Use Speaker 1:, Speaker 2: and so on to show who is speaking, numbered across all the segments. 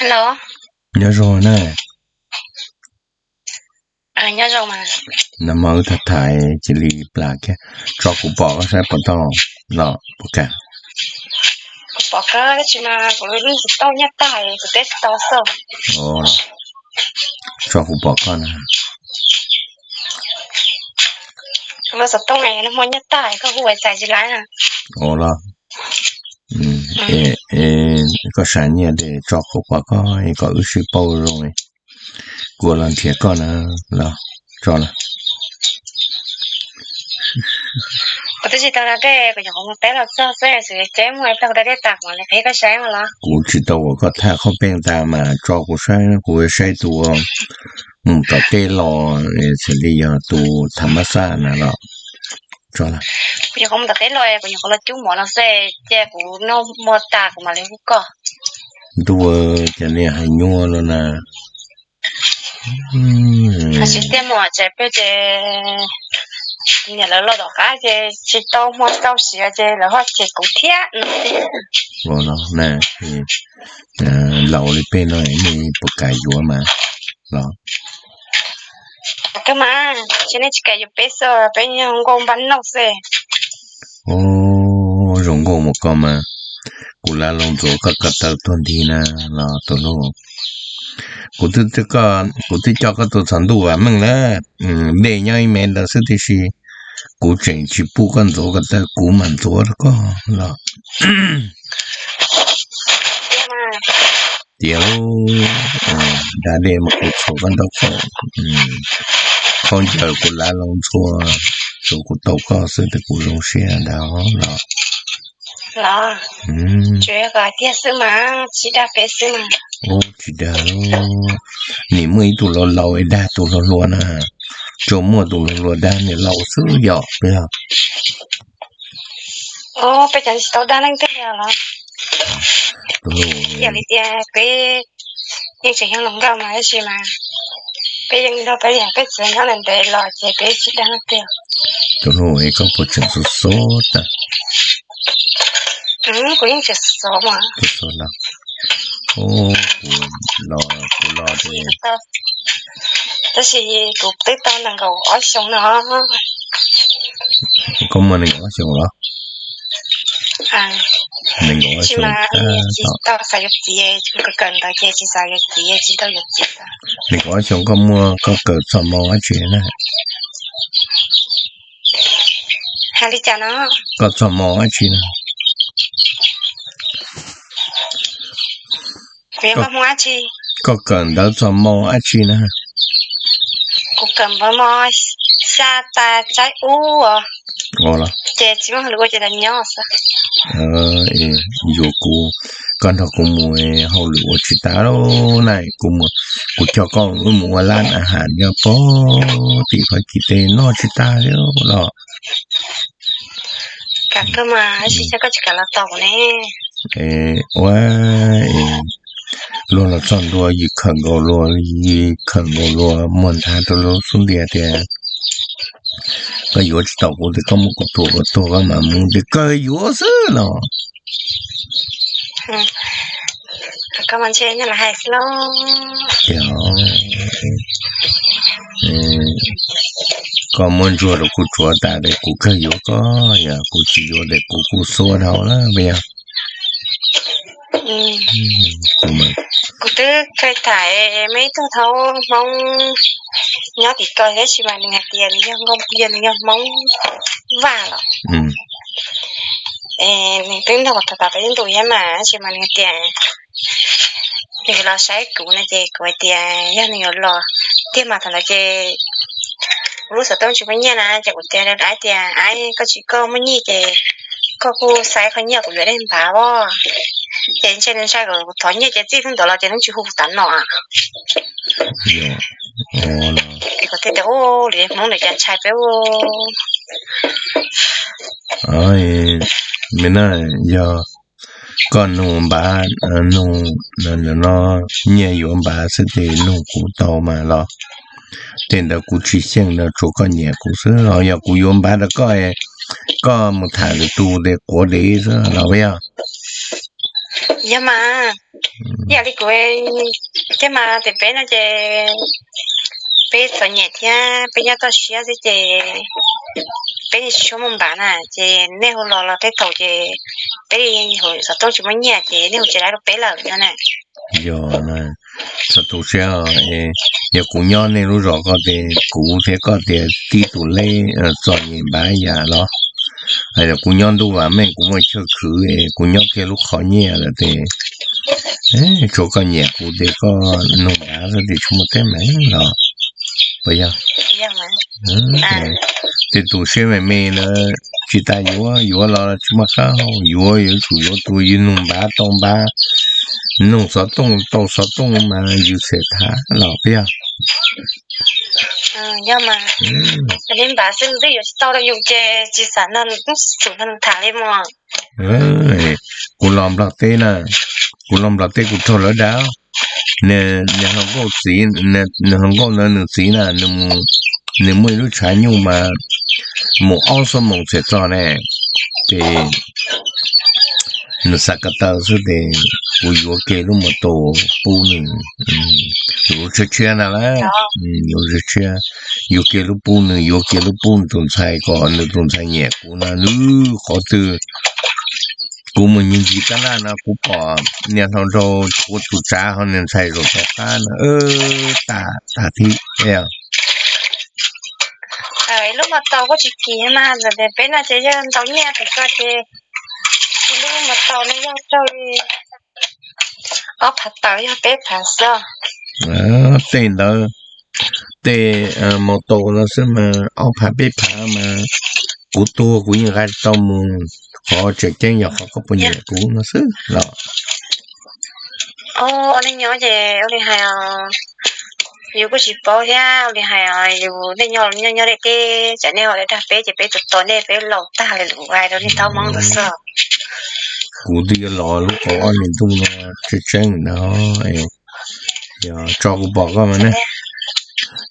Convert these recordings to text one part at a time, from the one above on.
Speaker 1: Hello.
Speaker 2: Nhớ rồi nè.
Speaker 1: Nhớ rồi mà.
Speaker 2: Nó mở thật thải chỉ lì là cái cho cụ bỏ cái bắt đầu nó bố cả.
Speaker 1: Cụ bỏ cái chỉ mà cụ lên sự tao nhát tài cụ tết tao sâu.
Speaker 2: Ồ. Cho cụ bỏ con à.
Speaker 1: Lúc sự tao này nó mua nhát tài có hùi chạy gì lại à.
Speaker 2: Ồ là. Có sản nhẹ để cho cụ bỏ con có ưu sư bao rồi. Của lần thiệt con là cho là.
Speaker 1: Cụ tự chỉ tao là cái của nhà ông bé là sao sẽ chế mua tao đã để tặng mà lại thấy cái sáng mà là.
Speaker 2: Cụ chỉ tao có thả không bên ta mà cho cụ sai tụ có tê lò xử lý tụ thẩm sa nè đó. Cho là.
Speaker 1: Của nhà ông đã cái loại của nhà ông là chú mỏ là sẽ chế của nó mua tạc mà lại không có.
Speaker 2: Tụ cho nên hay nhua luôn nè.
Speaker 1: Chỉ tem mỏ chế bây giờ nhà là lo đó cả chế chỉ tao mua tao xí chế là họ chế cụ thiết
Speaker 2: nó nè lẩu đi bên này mình bột cải dúa mà đó
Speaker 1: cái mà cho nên chỉ cái giúp bé sơ bé nhau ngon bánh nấu xe
Speaker 2: rồng gồm một con mà cụ là lồng rổ các tàu tuần thì nè là tổ lô cụ thích cho các tổ sản đủ à mình là để nhau mẹ là sự thì gì cụ chỉnh chỉ bu con rổ các tàu cụ mặn rổ đó có là điều đã để một cuộc sống con đọc phổ không chờ của lá lông chua số của tàu có sự từ của lông xe đó
Speaker 1: là chuyện cái tiếc sự mà chỉ đã biết sự mà
Speaker 2: chỉ đã nị mới tụ lo lâu đã tụ lo luôn à cho mua tụ lo đã nị lâu sự dọ bây giờ
Speaker 1: bây giờ tao đang cái gì là giờ đi đi cái chuyện yang lòng gạo mà cái gì mà bây giờ đâu bây giờ cái chuyện nó làm để lo chế cái chỉ đang cái
Speaker 2: tụ rồi có một chuyện số ta
Speaker 1: cũng những chuyện số mà
Speaker 2: số là lo để
Speaker 1: đó là cụ tới tao năng cầu ở sông nó
Speaker 2: có mà này ở sông đó mình ở
Speaker 1: sông tao phải nhập gì cái cần tao chỉ phải nhập gì chỉ tao nhập gì
Speaker 2: mình ở sông có mua có cỡ sông màu ở chuyện này
Speaker 1: hai lý cha nó
Speaker 2: có sông màu ở chuyện này
Speaker 1: có mua chi
Speaker 2: có cần đó sông màu ở chuyện này
Speaker 1: cũng cần bao mò sa ta trái u à
Speaker 2: là
Speaker 1: chế chỉ mà lúc là nhỏ sao
Speaker 2: dù cô con học cũng mua hậu lúa chỉ ta đâu này cũng cho con mua lan à hạt cho bố thì phải kỹ tên nó chỉ ta đó
Speaker 1: cả cơ mà chỉ cho có chỉ cả là tàu nè
Speaker 2: luôn là chọn đua gì khẩn đồ muốn thay đồ luôn xuống địa thì cái yếu chỉ tàu thì có một cái tổ cái mà muốn thì cái yếu chứ nó
Speaker 1: các bạn chơi như là hay lắm
Speaker 2: có muốn chùa được cụ chùa tại để cụ cái yếu có ya cụ chỉ yếu để cụ số đâu là bây giờ
Speaker 1: cụ tư cái thải mấy thâu mong nhớ thì coi đấy chỉ mà mình tiền nhưng không tiền nhưng mong vả rồi mình tính đâu có cái tuổi mà chỉ mà mình tiền thì là sai cụ này thì coi tiền nhưng nhiều lo tiền mà thằng là chơi lúc sau tôi chỉ phải nhớ là chỉ có tiền là đại tiền ai có chỉ có mấy nhỉ thì có cô sai không nhiều của người đến bà bo tiền trên nên sai rồi thằng nhỉ chỉ phân đó là tiền không chịu hụt tận nó à cái có thể đâu để mong để chăn trai béo
Speaker 2: mình nói giờ con nung bà nó nhẹ yếu bà sẽ để nung cụ tàu mà lo tiền đó cụ chỉ xem là chỗ con nhẹ cụ sớ rồi giờ cụ yếu bà đó có một thằng tu để của đấy rồi là bây giờ
Speaker 1: อย่ามาอย่าลิกเวจะมาแต่เป็นน่ะจะเป็นตัวเนี่ยที่เป็นยาตัวเสียสิเจเป็นชั่วโมงบาน่ะเจเนี่ยหัวรอเราได้โตเจเป็นหัวสตอจิมันเนี่ยเจเนี่ยหัวจะได้เป็นแล้วเนี่ย
Speaker 2: yo na sa tu sia ya ku nyo ne ru ro ko de ku the ko de ti tu le zo ni ba ya lo ai ku nyo du wa men ku mo che khu ku nyo ke lu kho nye la de cho ko nye ku de ko no ba sa de chu mo te men lo ba ya de tu sia me ne chỉ ta yo lo chu ma ka yo chu yo tu yin no ba tong ba弄啥动嘛有些他老表
Speaker 1: 要嘛恁爸是你有到了有这几三那主他谈的嘛
Speaker 2: กูลอมละเต้น่ะกูลอมละเต้กูโทรแล้วดาวเนี่ยเขาก็สีเนี่ยเขาก็เนี่ยสีน่ะเนี่ยไม่รู้ใช้อยู่มาหมู่อ้อสมองเสียจ้อแน่แต่no sakata su de yo que lo moto punin yo che na la yo que lo pun ton sai ko no ton sai nye ku na lu kho tu ku mo nyi ji ta na ku pa nya thon ro ku tu cha ho nen sai ro ta na ta thi ya
Speaker 1: lúc mà tàu có chỉ kỳ mà rồi bên là chế dân tàu nhẹ thì có chế lúc mà tàu nó ra chơi phát tàu ra bé phát sao
Speaker 2: tên đó tên một tổ nó sẽ mà phát bé phát mà cú tua của những cái tàu mù họ chạy trên dọc họ có bao nhiêu cú nó sẽ là
Speaker 1: anh nhớ về anh hayอยู่ก็สิบ่ยาเลยให้อยู่ได้ยอได้เกจะแนวได้ถ้าเป๊ะจะเป๊ะตัวได้เป๊ะหลอกตาเลยไว้แล้วนี่เต้ามองซะ
Speaker 2: กูดีรอลูกก็อันนี้ตุ้งนะจะแจ้งเนาะอย่าจอกูบอกก็มันนะ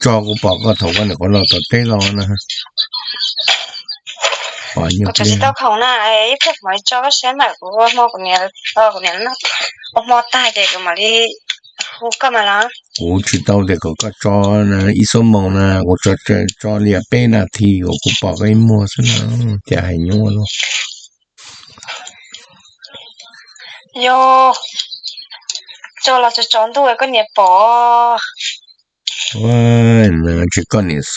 Speaker 2: จอกูบอกก็ถูกกันก็เราตัดเต้รอนะปล่อยอยู่
Speaker 1: จะสิเต้าเขาน่ะพวกหมอยจอก็ใช้มากูมอกับเนี่ยกับเนี่ยนะมอตายใจก็มาดิฮู้ก็มาแล้ว
Speaker 2: 我知道这个做呢，一手忙呢，我做2นาที我บอกไอ้มัวซะนะจะให้ยัว咯
Speaker 1: โย做了就转到一个年报
Speaker 2: 喂那这个你说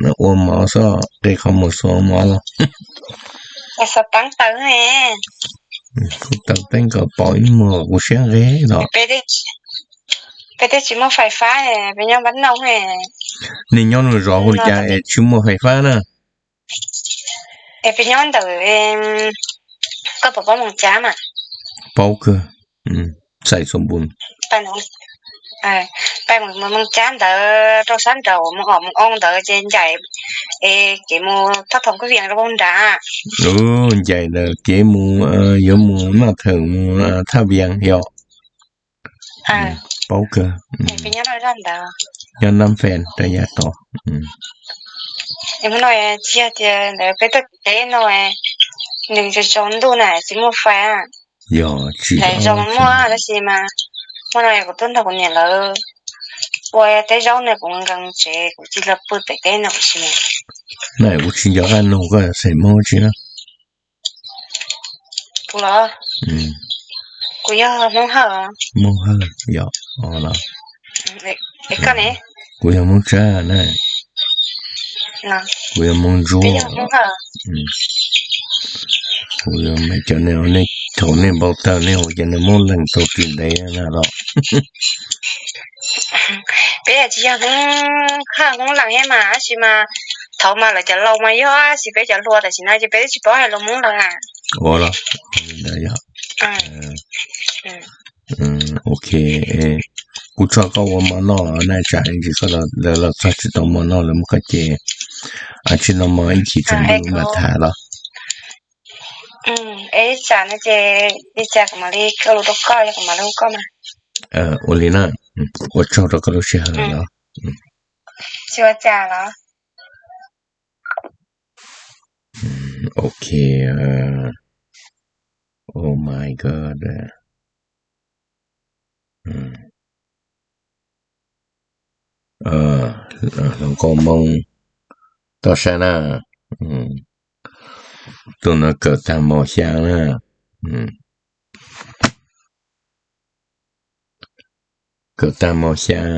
Speaker 2: 那我马上对他们说嘛了
Speaker 1: 我说等嘿
Speaker 2: 等个保一模我想给了
Speaker 1: ไปได้ชิมไฟฟ้าเป็นยังบ้านน้อง
Speaker 2: นี่ย้อนรอหัวใจชิมไฟฟ้านะ
Speaker 1: เป็นยังเด้ก็บอกว่ามองจ้ามา
Speaker 2: เปาคือใส่สมบูรณ์
Speaker 1: ไปน้องไปมองจ้าเด้อตัวสั้นเด้อมองอ่องเด้อเจนใหญ่เกมูถ้าทงก็เวียงระบงดา
Speaker 2: ใหญ่เด้อเกมู有มูมาถึงถ้าเวียงเหี่ยวbao cơ
Speaker 1: เป็นยังไงนั่นดา
Speaker 2: ยังนำแฟนระยะต่อ
Speaker 1: ยังน้อยเจียเดี๋ยวไปตึกเต้น้อย1จะจนดูน่ะสิหมดไฟอ่ะ
Speaker 2: ยอจิ
Speaker 1: ไหนจงมั่วแล้วสิมามันน้อยก็ต้นตะคนเนี่ยแล้ว我在找那公刚这估计了不得给那不行
Speaker 2: 那我去要看弄个什么去了
Speaker 1: 不了กูอยากมองหา
Speaker 2: อย่าอ๋อล่ะ
Speaker 1: กันเนี่ย
Speaker 2: กูอยากมองจ้านะกูอยากมองจูกูอยากไม่จะแนวนี้โถนี่บอกตาเนี่ยกูจะมองหลังตัวกินได้นะหรอ
Speaker 1: เป็นจะยังข้างหลังให้มาสิมาเท่ามาแล้วจะเรามาย่อสิไปจะรัวแต่สินะจะไปสิบ่ให้เรามองหลังอ่ะ
Speaker 2: อ๋อล่ะได้ยะโอเคกูชอบก็ว่ามันนอน่าจะอีกก็แล้วสักทีตอนมันนอแล้วมันก็เจอาชินมาอีกทีจะมาถ่ายแล้ว
Speaker 1: จานเจดิจักมาลีก็รู้ก็อยากมาแล้วก็มา
Speaker 2: โอลิน่า我找到个路线了
Speaker 1: ชื่อจ่าเหรอ
Speaker 2: โอเคOh my god แล้วก็มองต่อชนะตัวนั้นเกิดตามหมอช้างนะเกิดตามหมอช้าง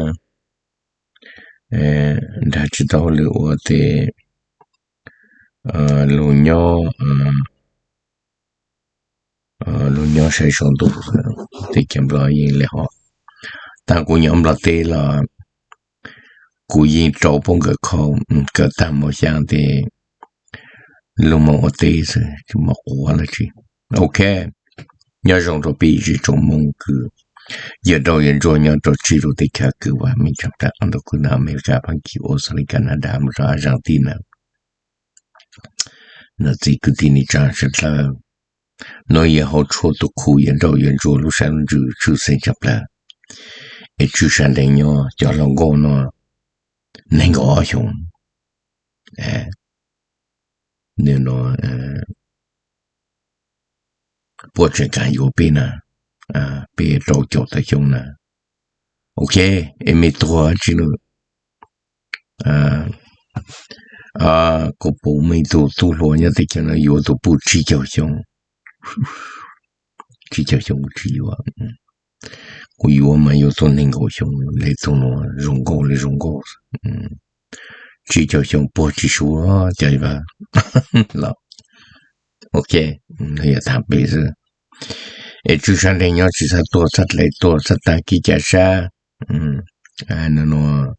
Speaker 2: 他知道了我的路鸟是上多的见不了赢了但กูยอมรับได้ละกูยิงจบงกับเขาเกิดตามหมอช้าง的ลงมาอเตส就มาหัว了去 OK 要让着比这种梦คือ也到人做人都知道的看个ว่าไม่จำได้อันตัวคุณอเมริกาพังกิออสเตรเลียแคนาดาอาร์เจนตินา那这个地你讲是了那也好处都可以到人做路上就生着了也就像人家叫人讲呢能够用你呢不只干有病呢被到叫的用呢 OK 也没多知道个部门都罗人的讲了有都不知叫用知叫用知有我有嘛有都能够用来做了用过了用过知叫用不知说对吧了 OK 也特别是也就像人家其实多出来多出大几家啥那么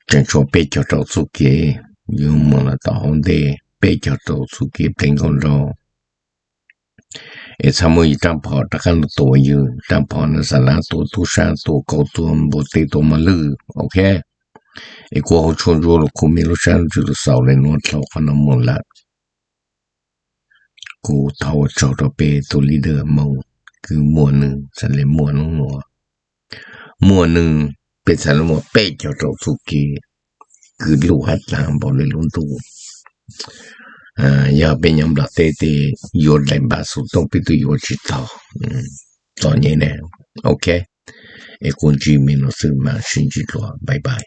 Speaker 2: 正说被叫到自己有么了到红的被叫到自己变工了也差不多一张跑大概多有张跑那啥啦多山多高多不得多么了 OK 也过后出入了苦没了山就是少了那条可能没了กูเท่าเจ้าตัวเปตัวลีเดอร์มองคือหมวดหนึ่งสันเลยหมวดหนึ่งเป็นสันเลยหมวดเปเจ้าตัวสุกีคือลูกหัดหลังบอกเลยลุงตู่อย่าเป็นยำหลักเตะโยนแรงบาสุต้องไปตัวโยนจิตต่อตอนนี้เนี่ยโอเคไอ้คนจีมินซื้อมาชินจิตตัวบายบาย